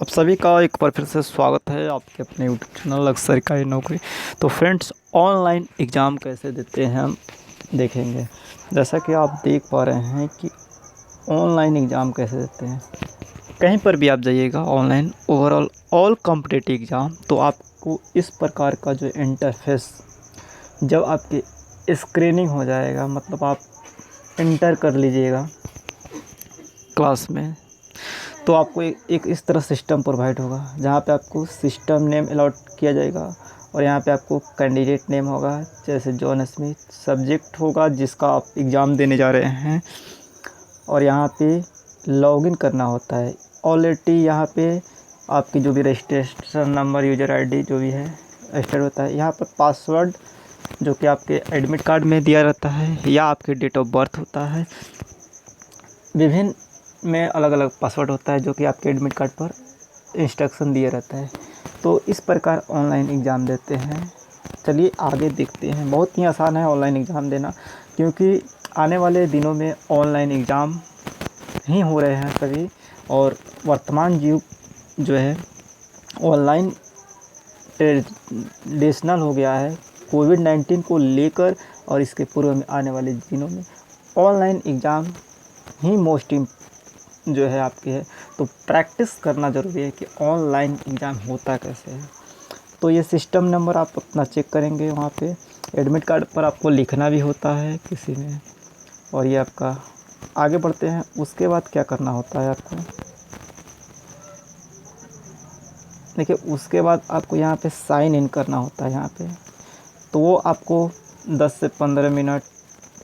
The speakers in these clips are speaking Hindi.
आप सभी का एक बार फिर से स्वागत है आपके अपने यूट्यूब चैनल अक्सर सरकारी नौकरी। तो फ्रेंड्स, ऑनलाइन एग्ज़ाम कैसे देते हैं हम देखेंगे। जैसा कि आप देख पा रहे हैं कि ऑनलाइन एग्ज़ाम कैसे देते हैं। कहीं पर भी आप जाइएगा online overall all competitive exam, तो आपको इस प्रकार का जो इंटरफेस जब आपकी स्क्रीनिंग हो जाएगा, मतलब आप इंटर कर लीजिएगा क्लास में, तो आपको एक इस तरह सिस्टम प्रोवाइड होगा जहाँ पे आपको सिस्टम नेम अलॉट किया जाएगा और यहाँ पे आपको कैंडिडेट नेम होगा, जैसे जॉन स्मिथ। सब्जेक्ट होगा जिसका आप एग्ज़ाम देने जा रहे हैं और यहाँ पे लॉगिन करना होता है। ऑलरेडी यहाँ पे आपकी जो भी रजिस्ट्रेशन नंबर, यूज़र आईडी जो भी है रजिस्टर्ड होता है। यहाँ पर पासवर्ड जो कि आपके एडमिट कार्ड में दिया रहता है या आपके डेट ऑफ बर्थ होता है। विभिन्न में अलग अलग पासवर्ड होता है जो कि आपके एडमिट कार्ड पर इंस्ट्रक्शन दिया रहता है। तो इस प्रकार ऑनलाइन एग्ज़ाम देते हैं। चलिए आगे देखते हैं। बहुत ही आसान है ऑनलाइन एग्ज़ाम देना, क्योंकि आने वाले दिनों में ऑनलाइन एग्ज़ाम ही हो रहे हैं सभी। और वर्तमान युग जो है ऑनलाइन ट्रेडिशनल हो गया है। कोविड-19 को लेकर और इसके पूर्व में आने वाले दिनों में ऑनलाइन एग्ज़ाम ही मोस्ट जो है आपकी है। तो प्रैक्टिस करना ज़रूरी है कि ऑनलाइन एग्ज़ाम होता कैसे है। तो ये सिस्टम नंबर आप अपना चेक करेंगे वहाँ पे। एडमिट कार्ड पर आपको लिखना भी होता है किसी में। और ये आपका, आगे बढ़ते हैं। उसके बाद क्या करना होता है आपको, देखिए उसके बाद आपको यहाँ पे साइन इन करना होता है यहाँ पे। तो वो आपको 10 से 15 मिनट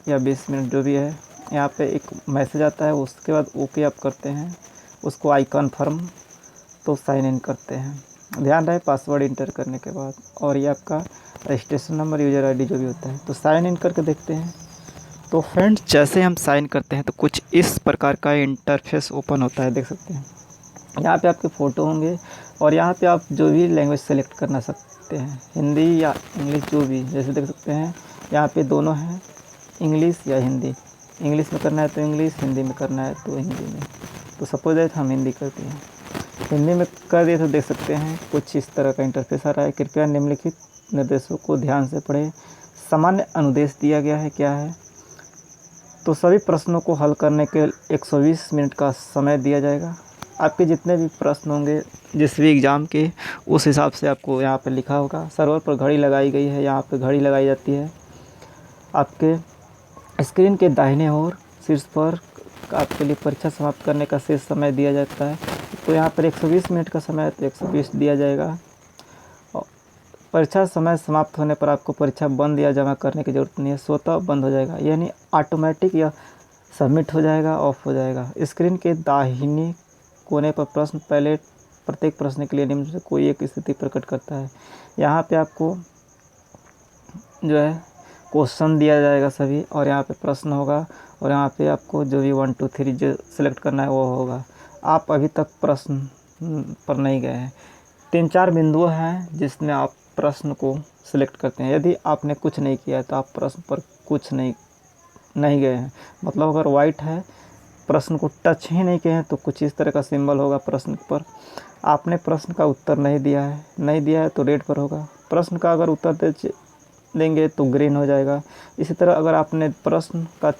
या 20 मिनट जो भी है, यहाँ पे एक मैसेज आता है। उसके बाद ओके आप करते हैं, उसको आई कन्फर्म, तो साइन इन करते हैं। ध्यान रहे पासवर्ड इंटर करने के बाद। और ये आपका रजिस्ट्रेशन नंबर, यूज़र आईडी जो भी होता है। तो साइन इन करके देखते हैं। तो फ्रेंड्स, जैसे हम साइन करते हैं तो कुछ इस प्रकार का इंटरफेस ओपन होता है, देख सकते हैं। यहाँ पे आपके फ़ोटो होंगे और यहाँ पे आप जो भी लैंग्वेज सेलेक्ट करना सकते हैं, हिंदी या इंग्लिश जो भी। जैसे देख सकते हैं यहाँ पे दोनों हैं, इंग्लिश या हिंदी। इंग्लिश में करना है तो इंग्लिश, हिंदी में करना है तो हिंदी में। तो सपोज दैट हम हिंदी करते हैं। हिंदी में कर दिए तो देख सकते हैं कुछ इस तरह का इंटरफेस आ रहा है। कृपया निम्नलिखित निर्देशों को ध्यान से पढ़ें। सामान्य अनुदेश दिया गया है, क्या है। तो सभी प्रश्नों को हल करने के 120 मिनट का समय दिया जाएगा। आपके जितने भी प्रश्न होंगे जिस भी एग्ज़ाम के, उस हिसाब से आपको यहाँ पर लिखा होगा। सर्वर पर घड़ी लगाई गई है, यहाँ पर घड़ी लगाई जाती है। आपके स्क्रीन के दाहिने ओर शीर्ष पर आपके लिए परीक्षा समाप्त करने का शेष समय दिया जाता है। तो यहाँ पर 120 मिनट का समय है तो 120 दिया जाएगा। और परीक्षा समय समाप्त होने पर आपको परीक्षा बंद या जमा करने की ज़रूरत नहीं है, स्वतः बंद हो जाएगा, यानी ऑटोमेटिक या सबमिट हो जाएगा, ऑफ हो जाएगा। स्क्रीन के दाहिने कोने पर प्रश्न पहले प्रत्येक प्रश्न के लिए निम्न से कोई एक स्थिति प्रकट करता है। यहाँ पे आपको जो है क्वेश्चन दिया जाएगा सभी, और यहाँ पे प्रश्न होगा और यहाँ पे आपको जो भी 1 2 3 जो सिलेक्ट करना है वो होगा। आप अभी तक प्रश्न पर नहीं गए हैं। 3-4 बिंदु हैं जिसमें आप प्रश्न को सिलेक्ट करते हैं। यदि आपने कुछ नहीं किया है तो आप प्रश्न पर कुछ नहीं गए हैं। मतलब अगर वाइट है, प्रश्न को टच ही नहीं किए हैं, तो कुछ इस तरह का सिंबल होगा प्रश्न पर। आपने प्रश्न का उत्तर नहीं दिया है तो रेड पर होगा। प्रश्न का अगर उत्तर देंगे तो ग्रीन हो जाएगा। इसी तरह अगर आपने प्रश्न का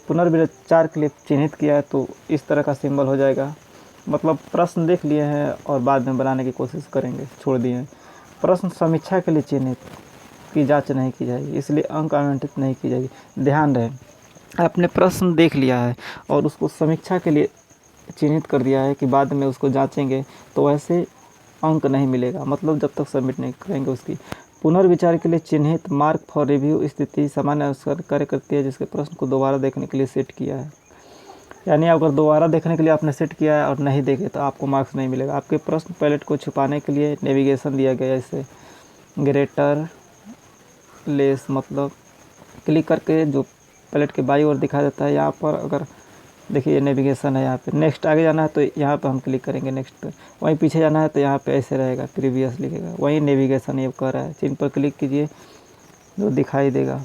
पुनर्विचार के लिए चिन्हित किया है तो इस तरह का सिंबल हो जाएगा। मतलब प्रश्न देख लिए हैं और बाद में बनाने की कोशिश करेंगे, छोड़ दिए हैं। प्रश्न समीक्षा के लिए चिन्हित की जांच नहीं की जाएगी, इसलिए अंक आवंटित नहीं की जाएगी। ध्यान रहे, आपने प्रश्न देख लिया है और उसको समीक्षा के लिए चिन्हित कर दिया है कि बाद में उसको जांचेंगे, तो ऐसे अंक नहीं मिलेगा। मतलब जब तक सबमिट नहीं करेंगे उसकी। पुनर्विचार के लिए चिन्हित मार्क फॉर रिव्यू स्थिति सामान्य अनुसार कार्य करती है, जिसके प्रश्न को दोबारा देखने के लिए सेट किया है। यानी अगर दोबारा देखने के लिए आपने सेट किया है और नहीं देखे तो आपको मार्क्स नहीं मिलेगा। आपके प्रश्न पैलेट को छुपाने के लिए नेविगेशन दिया गया है, इसे ग्रेटर लेस, मतलब क्लिक करके जो पैलेट के बाईं ओर दिखा देता है। यहाँ पर अगर देखिए नेविगेशन है, यहाँ पे नेक्स्ट आगे जाना है तो यहाँ पे हम क्लिक करेंगे नेक्स्ट पे। वहीं पीछे जाना है तो यहाँ पे ऐसे रहेगा, प्रीवियस लिखेगा। वहीं नेविगेशन ये कह रहा है, चिन्ह पर क्लिक कीजिए जो दिखाई देगा।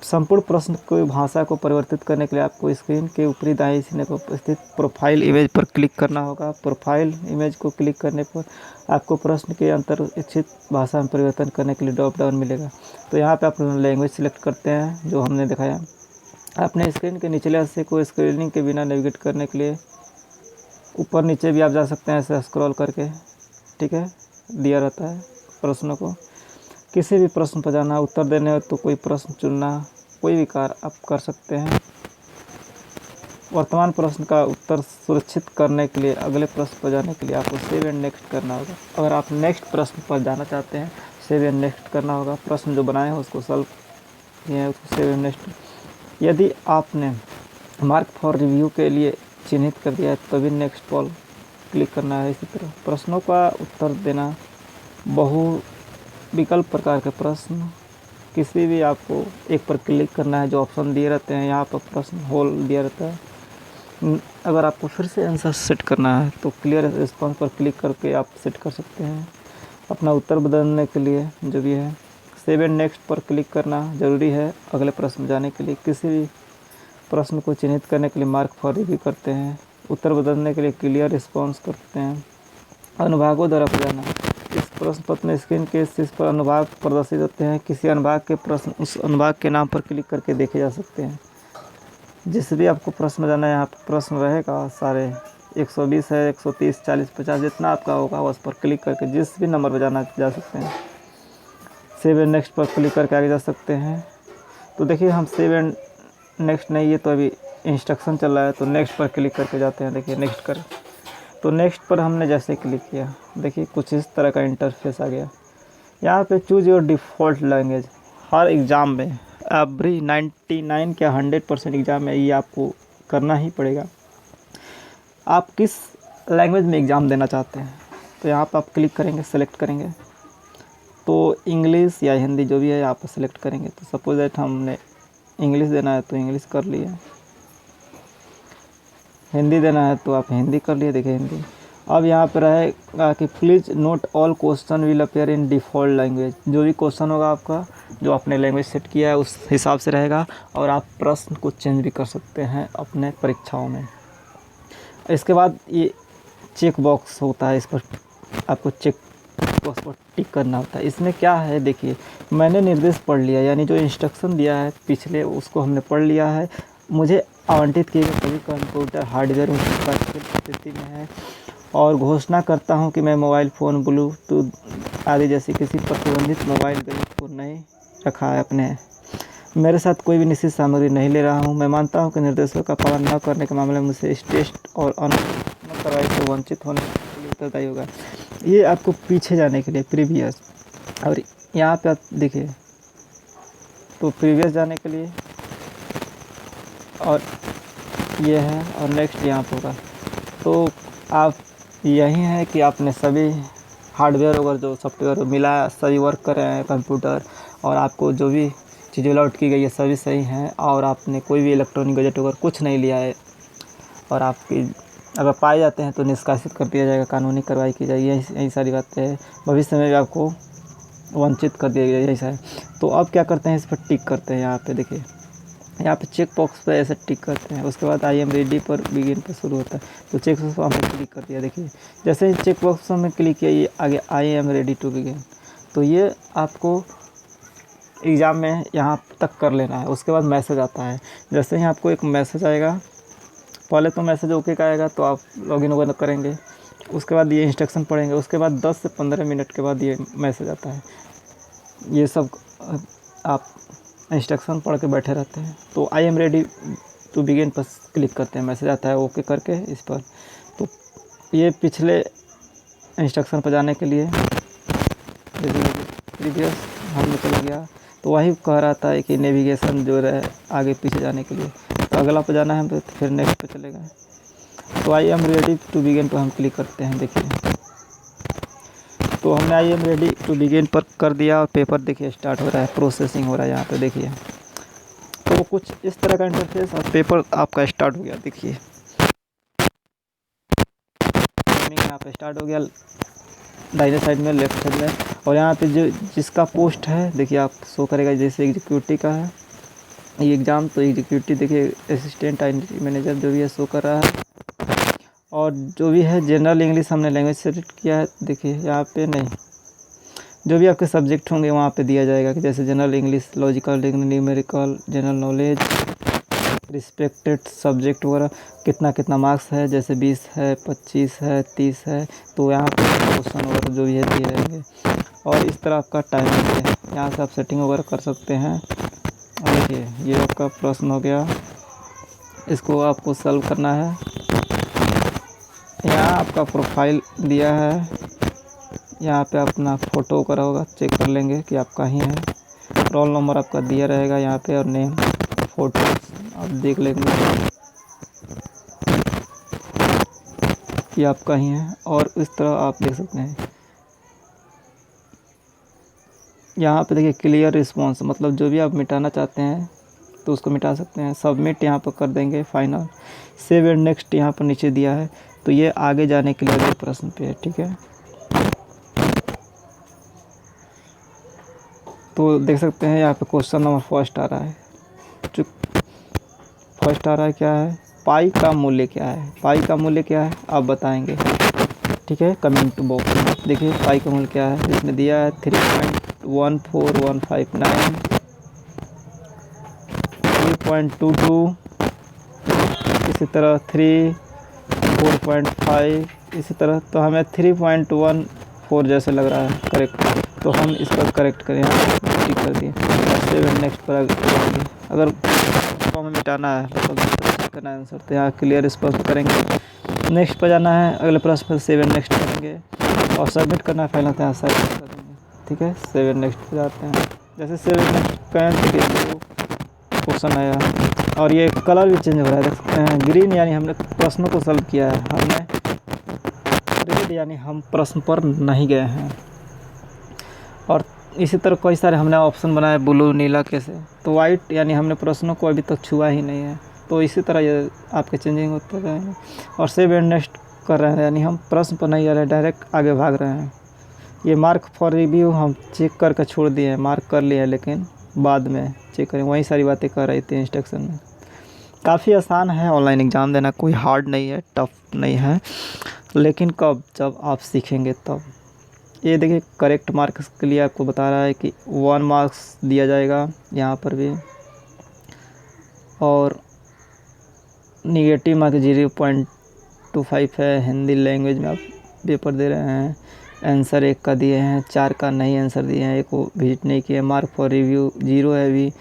संपूर्ण प्रश्न को भाषा को परिवर्तित करने के लिए आपको स्क्रीन के ऊपरी दाएं सिरे पर स्थित प्रोफाइल इमेज पर क्लिक करना होगा। प्रोफाइल इमेज को क्लिक करने पर आपको प्रश्न के अंतर इच्छित भाषा में परिवर्तन करने के लिए ड्रॉप डाउन मिलेगा। तो यहाँ पे आप लैंग्वेज सिलेक्ट करते हैं जो हमने दिखाया। अपने स्क्रीन के निचले हिस्से को स्क्रीनिंग के बिना नेविगेट करने के लिए ऊपर नीचे भी आप जा सकते हैं ऐसे स्क्रॉल करके, ठीक है, दिया रहता है प्रश्नों को। किसी भी प्रश्न पर जाना, उत्तर देने हो तो कोई प्रश्न चुनना, कोई भी कार्य आप कर सकते हैं। वर्तमान प्रश्न का उत्तर सुरक्षित करने के लिए अगले प्रश्न पर जाने के लिए आपको सेव एंड नेक्स्ट करना होगा। अगर आप नेक्स्ट प्रश्न पर जाना चाहते हैं, सेव एंड नेक्स्ट करना होगा। प्रश्न जो बनाए हैं उसको सॉल्व किए हैं उसको सेव एंड नेक्स्ट। यदि आपने मार्क फॉर रिव्यू के लिए चिन्हित कर दिया है तभी नेक्स्ट पर क्लिक करना है। इसी तरह प्रश्नों का उत्तर देना, बहु विकल्प प्रकार के प्रश्न, किसी भी आपको एक पर क्लिक करना है जो ऑप्शन दिए रहते हैं। यहाँ पर प्रश्न होल दिया रहता है। अगर आपको फिर से आंसर सेट करना है तो क्लियर रिस्पॉन्स पर क्लिक करके आप सेट कर सकते हैं अपना उत्तर बदलने के लिए जो भी है। सेव एंड नेक्स्ट पर क्लिक करना ज़रूरी है अगले प्रश्न में जाने के लिए। किसी भी प्रश्न को चिन्हित करने के लिए मार्क फॉर रिव्यू करते हैं। उत्तर बदलने के लिए क्लियर रिस्पॉन्स करते हैं। अनुभागों द्वारा जाना, इस प्रश्न पत्र में स्क्रीन के शीर्ष पर अनुभाग प्रदर्शित होते हैं। किसी अनुभाग के प्रश्न उस अनुभाग के नाम पर क्लिक करके देखे जा सकते हैं। जिस भी आपको प्रश्न जाना है यहाँ पर प्रश्न रहेगा सारे 120 है, 130, 40, 50 जितना आपका होगा उस पर क्लिक करके जिस भी नंबर पर जाना जा सकते हैं। सेव एंड नेक्स्ट पर क्लिक करके आगे जा सकते हैं। तो देखिए हम सेव एंड नेक्स्ट नहीं, ये तो अभी इंस्ट्रक्शन चल रहा है तो नेक्स्ट पर क्लिक करके जाते हैं। देखिए नेक्स्ट कर, तो नेक्स्ट पर हमने जैसे क्लिक किया देखिए कुछ इस तरह का इंटरफेस आ गया। यहाँ पे choose your default language. Her exam में एवरी 99 क्या 100% एग्ज़ाम में ये आपको करना ही पड़ेगा। आप किस लैंग्वेज में एग्ज़ाम देना चाहते हैं तो यहाँ पर आप क्लिक करेंगे, सेलेक्ट करेंगे तो इंग्लिश या हिंदी जो भी है यहाँ पर सेलेक्ट करेंगे। तो सपोज दैट हमने इंग्लिश देना है तो इंग्लिश कर लिए, हिंदी देना है तो आप हिंदी कर लिए, देखिए हिंदी। अब यहाँ पर रहेगा कि please note all question will appear in default language. जो भी क्वेश्चन होगा आपका जो आपने लैंग्वेज सेट किया है उस हिसाब से रहेगा और आप प्रश्न को चेंज भी कर सकते हैं अपने परीक्षाओं में। इसके बाद ये चेक बॉक्स होता है, इस पर आपको चेक बॉक्स पर टिक करना होता है। इसमें क्या है देखिए, मैंने निर्देश पढ़ लिया यानी जो इंस्ट्रक्शन दिया है पिछले उसको हमने पढ़ लिया है। मुझे आवंटित किए गए सभी कंप्यूटर हार्डवेयर उस स्थिति में है और घोषणा करता हूं कि मैं मोबाइल फ़ोन, ब्लूटूथ आदि जैसी किसी प्रतिबंधित मोबाइल गैजेट को नहीं रखा है अपने। मेरे साथ कोई भी निश्चित सामग्री नहीं ले रहा हूं। मैं मानता हूं कि निर्देशों का पालन न करने के मामले में मुझे इस टेस्ट और अनुमति कार्रवाई से वंचित होने के लिए उत्तरदायी होगा। ये आपको पीछे जाने के लिए प्रीवियस, और यहाँ पे आप देखिए तो प्रीवियस जाने के लिए और ये है और नेक्स्ट यहाँ पर होगा। तो आप यही है कि आपने सभी हार्डवेयर वगैरह जो सॉफ्टवेयर मिला सभी वर्क कर रहे हैं कंप्यूटर, और आपको जो भी चीज़ें अलॉट की गई है सभी सही हैं और आपने कोई भी इलेक्ट्रॉनिक गैजेट वगैरह कुछ नहीं लिया है और आपकी अगर पाए जाते हैं तो निष्कासित कर दिया जाएगा, कानूनी कार्रवाई की जाएगी। यही सारी बातें हैं, भविष्य में भी आपको वंचित कर दिया गया, यही सारा। तो अब क्या करते हैं, इस पर टिक करते हैं। यहाँ पे देखिए, यहाँ पे चेक बॉक्स पे ऐसे टिक करते हैं। उसके बाद आई एम रेडी पर बिगिन पर शुरू होता है, तो चेक बॉक्स पर हमने क्लिक कर दिया। देखिए जैसे ही चेक बॉक्स में क्लिक किया ये आगे I am ready to begin, तो ये आपको एग्ज़ाम में यहाँ तक कर लेना है। उसके बाद मैसेज आता है, जैसे ही आपको एक मैसेज आएगा, पहले तो मैसेज ओके का आएगा तो आप लॉगिन वगैरह करेंगे, उसके बाद ये इंस्ट्रक्शन पढ़ेंगे, उसके बाद 10 से 15 मिनट के बाद ये मैसेज आता है। ये सब आप इंस्ट्रक्शन पढ़ के बैठे रहते हैं। तो I am ready to begin पर क्लिक करते हैं, मैसेज आता है ओके करके इस पर। तो ये पिछले इंस्ट्रक्शन पर जाने के लिए प्रीवियस हमने चला गया, तो वही कह रहा था कि नेविगेशन जो है आगे पीछे जाने के लिए, तो अगला पर जाना है तो फिर नेक्स्ट पे चलेगा। तो I am ready to begin पर हम क्लिक करते हैं। देखिए तो हमने I am ready to begin पर कर दिया और पेपर देखिए स्टार्ट हो रहा है, प्रोसेसिंग हो रहा है यहाँ पे देखिए। तो कुछ इस तरह का इंटरफेस और पेपर आपका स्टार्ट हो गया। देखिए यहाँ पे स्टार्ट हो गया दाहिने साइड में, लेफ्ट साइड में, और यहाँ पे जो जिसका पोस्ट है देखिए आप शो करेगा, जैसे एग्जीक्यूटिव का है ये एग्ज़ाम तो एग्जीक्यूटिव देखिए असिस्टेंट आइडेंटिटी मैनेजर जो भी है शो कर रहा है। और जो भी है जनरल इंग्लिश हमने लैंग्वेज सेलेक्ट किया है, देखिए यहाँ पे नहीं, जो भी आपके सब्जेक्ट होंगे वहाँ पे दिया जाएगा कि जैसे general English, logical reasoning, numerical, general knowledge, respected subject वगैरह कितना कितना मार्क्स है, जैसे 20 है, 25 है, 30 है, तो यहाँ पे क्वेश्चन वगैरह जो भी है दिए रहेंगे। और इस तरह आपका टाइमिंग है, यहाँ से आप सेटिंग वगैरह कर सकते हैं। और देखिए ये आपका प्रश्न हो गया, इसको आपको सॉल्व करना है। यहाँ आपका प्रोफाइल दिया है, यहाँ पे अपना फ़ोटो वगैरह होगा, चेक कर लेंगे कि आपका ही है। रोल नंबर आपका दिया रहेगा यहाँ पे और नेम, फ़ोटो आप देख लेंगे कि आपका ही है। और इस तरह आप देख सकते हैं यहाँ पे देखिए क्लियर रिस्पॉन्स, मतलब जो भी आप मिटाना चाहते हैं तो उसको मिटा सकते हैं। सबमिट यहाँ पर कर देंगे, फाइनल, सेव एंड नेक्स्ट यहाँ पर नीचे दिया है। तो ये आगे जाने के लिए अगले प्रश्न पे है, ठीक है। तो देख सकते हैं यहाँ पे क्वेश्चन नंबर फर्स्ट आ रहा है, जो फर्स्ट आ रहा है क्या है, पाई का मूल्य क्या है। पाई का मूल्य क्या है आप बताएंगे, ठीक है, कमेंट बॉक्स में। देखिए पाई का मूल्य क्या है, इसमें दिया है 3.14159, 3.22, इसी तरह 3, 4.5, इसी तरह। तो हमें 3.14 जैसे लग रहा है करेक्ट, तो हम इस पर करेक्ट करें, ठीक कर दिए और सेव एंड नेक्स्ट पर आगे। अगर इसको हमें मिटाना है, मतलब करना है आंसर, तो यहाँ क्लियर रिस्पॉन्स करेंगे, नेक्स्ट पर जाना है, अगले प्रश्न पर सेव एंड नेक्स्ट करेंगे और सबमिट करना है, फाइनल यहाँ सबमिट कर देंगे, ठीक है। सेव एंड नेक्स्ट पर जाते हैं, जैसे सेव एंड नेक्स्ट करें तो क्वेश्चन आया और ये कलर भी चेंज हो रहा है, देख सकते हैं ग्रीन, यानी हमने प्रश्नों को सॉल्व किया है, हमने रेड यानी हम प्रश्न पर नहीं गए हैं। और इसी तरह कई सारे हमने ऑप्शन बनाए, ब्लू, नीला कैसे, तो वाइट यानी हमने प्रश्नों को अभी तक छुआ ही नहीं है। तो इसी तरह ये आपके चेंजिंग होते रहेंगे। और सेव एंड नेक्स्ट कर रहे हैं, यानी हम प्रश्न पर नहीं जा रहे, डायरेक्ट आगे भाग रहे हैं। ये मार्क फॉर रिव्यू हम चेक करके छोड़ दिए हैं, मार्क कर लिए हैं, लेकिन बाद में चेक करें, वही सारी बातें कर रही थी इंस्ट्रक्शन में। काफ़ी आसान है ऑनलाइन एग्ज़ाम देना, कोई हार्ड नहीं है, टफ नहीं है, लेकिन कब, जब आप सीखेंगे तब। ये देखिए करेक्ट मार्क्स के लिए आपको बता रहा है कि 1 मार्क्स दिया जाएगा यहाँ पर भी, और निगेटिव मार्क्स 0.25 है। हिंदी लैंग्वेज में आप पेपर दे रहे हैं, आंसर 1 का दिए हैं, 4 का नहीं आंसर दिए हैं, 1 को विजिट नहीं किया, मार्क फॉर रिव्यू 0 है भी,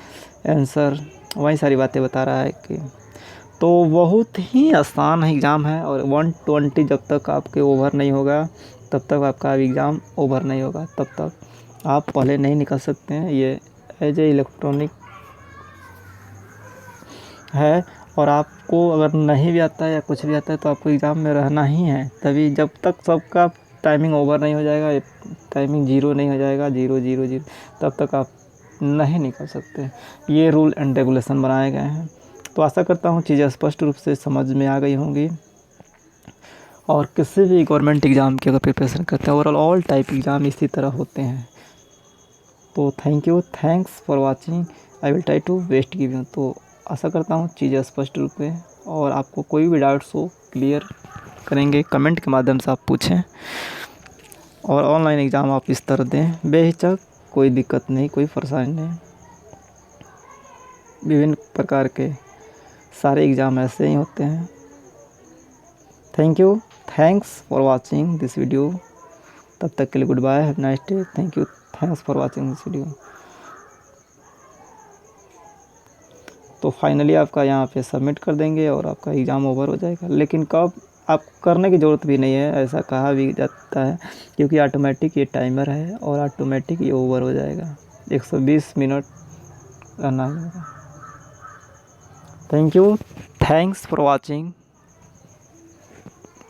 आंसर वही सारी बातें बता रहा है कि। तो बहुत ही आसान एग्ज़ाम है, और 120 जब तक आपके ओवर नहीं होगा तब तक आपका एग्ज़ाम ओवर नहीं होगा, तब तक आप पहले नहीं निकल सकते हैं। ये एज ए इलेक्ट्रॉनिक है, और आपको अगर नहीं भी आता है या कुछ भी आता है तो आपको एग्ज़ाम में रहना ही है, तभी जब तक सबका टाइमिंग ओवर नहीं हो जाएगा, टाइमिंग 0 नहीं हो जाएगा, 0 0 0, तब तक आप नहीं निकल सकते। ये रूल एंड रेगुलेशन बनाए गए हैं। तो आशा करता हूँ चीज़ें स्पष्ट रूप से समझ में आ गई होंगी। और किसी भी गवर्नमेंट एग्ज़ाम की अगर प्रिपरेशन करते हैं, ओवरऑल ऑल टाइप एग्ज़ाम इसी तरह होते हैं। तो thank you, thanks for watching, I will try to best give you. तो आशा करता हूँ चीज़ें स्पष्ट रूप में, और आपको कोई भी डाउट्स हो क्लियर करेंगे, कमेंट के माध्यम से आप पूछें। और ऑनलाइन एग्ज़ाम आप इस तरह दें बेहिचक, कोई दिक्कत नहीं, कोई परेशानी नहीं। विभिन्न प्रकार के सारे एग्ज़ाम ऐसे ही होते हैं। Thank you, thanks for watching this video. तब तक के लिए good bye, have nice day, thank you, thanks for watching this video. तो फाइनली आपका यहाँ पे सबमिट कर देंगे और आपका एग्ज़ाम ओवर हो जाएगा। लेकिन कब, आप करने की ज़रूरत भी नहीं है, ऐसा कहा भी जाता है, क्योंकि ऑटोमेटिक ये टाइमर है और ऑटोमेटिक ये ओवर हो जाएगा। 120 मिनट रहना होगा। Thank you, thanks for watching.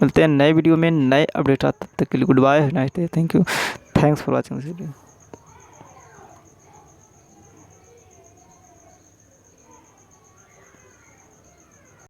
मिलते हैं नए वीडियो में, नए अपडेट। तब तक के लिए good bye, nice day, thank you, thanks for watching this video.